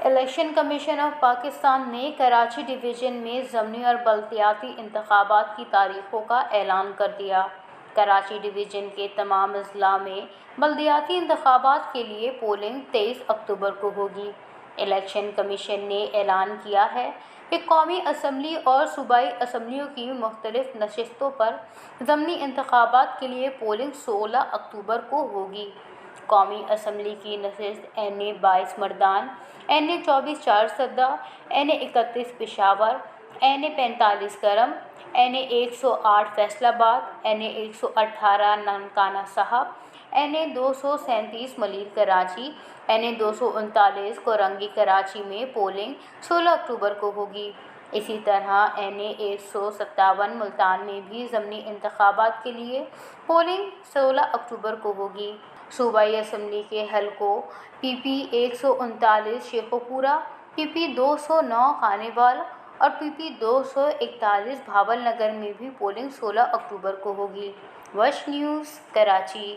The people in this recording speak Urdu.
الیکشن کمیشن آف پاکستان نے کراچی ڈویژن میں ضمنی اور بلدیاتی انتخابات کی تاریخوں کا اعلان کر دیا۔ کراچی ڈویژن کے تمام اضلاع میں بلدیاتی انتخابات کے لیے پولنگ 23 اکتوبر کو ہوگی۔ الیکشن کمیشن نے اعلان کیا ہے کہ قومی اسمبلی اور صوبائی اسمبلیوں کی مختلف نشستوں پر ضمنی انتخابات کے لیے پولنگ 16 اکتوبر کو ہوگی۔ قومی اسمبلی کی نشست این اے 22 مردان، این اے 24 چارسدہ، این اے 31 پشاور، این اے 45 کرم، این اے 108 فیصل آباد، این اے 118 ننکانہ صاحب، این اے 237 ملیر کراچی، این اے 239 کورنگی کراچی میں پولنگ 16 اکتوبر کو ہوگی۔ اسی طرح این اے 157 ملتان میں بھی ضمنی انتخابات کے لیے پولنگ 16 اکتوبر کو ہوگی۔ صوبائی اسمبلی کے حلقوں پی پی 139 شیخوپورہ، پی پی 209 خانے وال اور پی پی 241 بھاول نگر میں بھی پولنگ 16 اکتوبر کو ہوگی۔ وش نیوز، کراچی۔